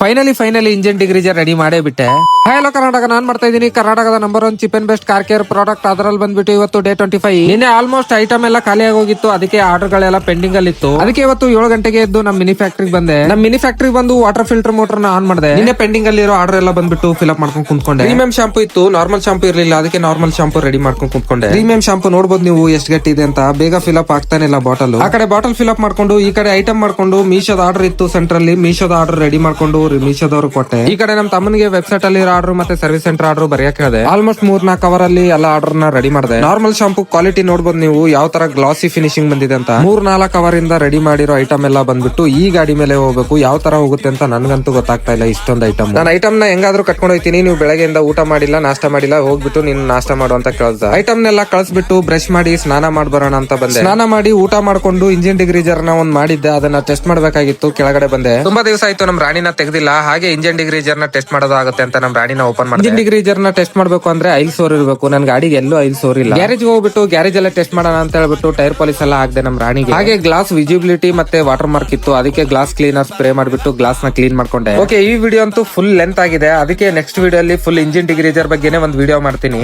Finally engine ಡಿಗ್ರೀಜರ್ ready ಮಾಡೇ ಬಿಟ್ಟೆ. Hello Karnataka, ನಾನ್ ಮಾಡ್ತಾ ಇದೀನಿ ಕರ್ನಾಟಕದ number 1 cheap and best car care product. ಅದರಲ್ಲಿ ಬಂದ್ಬಿಟ್ಟು ಇವತ್ತು ಡೇ 25. ನಿನ್ನೆ ಆಲ್ಮೋಸ್ಟ್ ಐಟಮ್ ಎಲ್ಲ ಖಾಲಿ ಆಗೋಗಿತ್ತು, ಅದಕ್ಕೆ ಆರ್ಡರ್ ಗಳೆಲ್ಲ ಪೆಂಡಿಂಗ್ ಅಲ್ಲಿ ಇತ್ತು. ಅದಕ್ಕೆ ಇವತ್ತು 7 ಗಂಟೆಗೆ ಎದ್ದು ನಮ್ಮ ಮಿನಿ ಫ್ಯಾಕ್ಟ್ರಿಗೆ ಬಂದೆ. ನಮ್ಮ ಮಿನಿ ಫ್ಯಾಕ್ಟ್ರಿಗೆ ಬಂದು ವಾಟರ್ ಫಿಲ್ಟರ್ ಮೋಟರ್ ನ ಆನ್ ಮಾಡಿದೆ. ನಿನ್ನೆ ಪೆಂಡಿಂಗ್ ಅಲ್ಲಿ ಇರೋ ಆರ್ಡರ್ ಎಲ್ಲ ಬಂದ್ಬಿಟ್ಟು ಫಿಲ್ ಅಪ್ ಮಾಡ್ಕೊಂಡು ಕುಂತ್ಕೊಂಡೆ. ಪ್ರೀಮಿಯಂ ಶಾಂಪೂ ಇತ್ತು, ನಾರ್ಮಲ್ ಶಾಂಪೂ ಇರಲಿಲ್ಲ, ಅದಕ್ಕೆ ನಾರ್ಮಲ್ ಶಾಂಪೂ ರೆಡಿ ಮಾಡ್ಕೊಂಡು ಕುಂತ್ಕೊಂಡೆ. ಪ್ರೀಮಿಯಂ ಶಾಂಪೂ ನೋಡಬಹುದು ನೀವು ಎಷ್ಟು ಗಟ್ಟಿ ಇದೆ ಅಂತ. ಬೇಗ ಫಿಲ್ ಅಪ್ ಆಗ್ತಾನೆ ಇಲ್ಲ ಬಾಟಲ್. ಆ ಕಡೆ ಬಾಟಲ್ ಫಿಲ್ ಅಪ್ ಮಾಡ್ಕೊಂಡು ಈ ಕಡೆ ಐಟಮ್ ಮಾಡ್ಕೊಂಡು ಮೀಶೋದ ಆರ್ಡರ್ ಇತ್ತು ಸೆಂಟ್ರಲ್ಲಿ, ಮೀಶೋದ ಆರ್ಡರ್ ರೆಡಿ ಮಾಡ್ಕೊಂಡು ಮೀಶೋದವ್ರು ಕೊಟ್ಟೆ. ಈ ಕಡೆ ನಮ್ಮ ತಮ್ಮನಿಗೆ ವೆಬ್ಸೈಟ್ ಅಲ್ಲಿ ಆರ್ಡರ್ ಮತ್ತೆ ಸರ್ವಿಸ್ ಸೆಂಟರ್ ಆರ್ಡರ್ ಬರೆಯಕ್ಕೆ ಹೇಳಿದೆ. ಆಲ್ಮೋಸ್ಟ್ 3-4 ಕವರ್ ಅಲ್ಲಿ ಎಲ್ಲ ಆರ್ಡರ್ ನ ರೆಡಿ ಮಾಡಿದೆ. ನಾರ್ಮಲ್ ಶಾಂಪೂ ಕ್ವಾಲಿಟಿ ನೋಡಬಹುದು ನೀವು ಯಾವ ತರ ಗ್ಲಾಸಿ ಫಿನಿಶಿಂಗ್ ಬಂದಿದೆ ಅಂತ. 3-4 ಕವರ್ ಇಂದ ರೆಡಿ ಮಾಡಿರೋ ಐಟಮ್ ಎಲ್ಲ ಬಂದ್ಬಿಟ್ಟು ಈ ಗಾಡಿ ಮೇಲೆ ಹೋಗ್ಬೇಕು. ಯಾವ ತರ ಹೋಗುತ್ತೆ ಅಂತ ನನ್ಗಂತೂ ಗೊತ್ತಾಗ್ತಾ ಇಲ್ಲ. ಇಷ್ಟೊಂದು ಐಟಮ್ ನಾನು ಐಟಮ್ ನ ಹೆಂಗಾದ್ರೂ ಕಟ್ಕೊಂಡು ಹೋಗ್ತೀನಿ. ನೀವು ಬೆಳಗ್ಗೆಯಿಂದ ಊಟ ಮಾಡಿಲ್ಲ, ನಾಷ್ಟ ಮಾಡಿಲ್ಲ, ಹೋಗ್ಬಿಟ್ಟು ನೀನು ನಾಷ್ಟ ಮಾಡು ಅಂತ ಕೇಳ್ದ. ಐಟಮ್ ನೆಲ್ಲ ಕಳ್ಸ್ಬಿಟ್ಟು ಬ್ರಷ್ ಮಾಡಿ ಸ್ನಾನ ಮಾಡ್ಬರೋಣ ಅಂತ ಬಂದೆ. ಸ್ನಾನ ಮಾಡಿ ಊಟ ಮಾಡ್ಕೊಂಡು ಇಂಜಿನ್ ಡಿಗ್ರೀಜರ್ ನ ಒಂದ್ ಮಾಡಿದ್ದೆ, ಅದನ್ನ ಟೆಸ್ಟ್ ಮಾಡ್ಬೇಕಾಗಿತ್ತು. ಕೆಳಗಡೆ ಬಂದೆ. ತುಂಬಾ ದಿವಸ ಆಯ್ತು ನಮ್ ರಾಣಿನ ತೆಗ್ದಿಲ್ಲ, ಹಾಗೆ ಇಂಜಿನ್ ಡಿಗ್ರೀಜರ್ ನ ಟೆಸ್ಟ್ ಮಾಡೋದಾಗುತ್ತೆ ಅಂತ ನಮ್ ರಾಣಿನ ಓಪನ್ ಮಾಡಿ. ಇಂಜಿನ್ ಡಿಗ್ರೀಜರ್ ನ ಟೆಸ್ಟ್ ಮಾಡ್ಬೇಕು ಅಂದ್ರೆ ಐಲ್ ಸೋರ್ ಇರಬೇಕು. ನನ್ ಗಾಡಿಗೆ ಎಲ್ಲೂ ಐಲ್ ಸೋರ್ ಇಲ್ಲ. ಗ್ಯಾರೇಜ್ ಹೋಗ್ಬಿಟ್ಟು ಗ್ಯಾರೇಜ್ ಎಲ್ಲ ಟೆಸ್ಟ್ ಮಾಡೋಣ ಅಂತ ಹೇಳ್ಬಿಟ್ಟು ಟೈರ್ ಪಾಲಿಶ್ ಎಲ್ಲ ಹಾಕ್ದೆ ನಮ್ ರಾಣಿಗೆ. ಹಾಗೆ ಗ್ಲಾಸ್ ವಿಸಿಬಿಲಿಟಿ ಮತ್ತೆ ವಾಟರ್ ಮಾರ್ಕ್ ಇತ್ತು, ಅದಕ್ಕೆ ಗ್ಲಾಸ್ ಕ್ಲೀನರ್ ಸ್ಪ್ರೇ ಮಾಡ್ಬಿಟ್ಟು ಗ್ಲಾಸ್ ನ ಕ್ಲೀನ್ ಮಾಡ್ಕೊಂಡೆ. ಓಕೆ, ಈ ವಿಡಿಯೋ ಅಂತೂ ಫುಲ್ ಲೆಂತ್ ಆಗಿದೆ, ಅದಕ್ಕೆ ನೆಕ್ಸ್ಟ್ ವಿಡಿಯೋ ಅಲ್ಲಿ ಫುಲ್ ಇಂಜಿನ್ ಡಿಗ್ರೀಜರ್ ಬಗ್ಗೆನೇ ಒಂದು ವಿಡಿಯೋ ಮಾಡ್ತೀನಿ.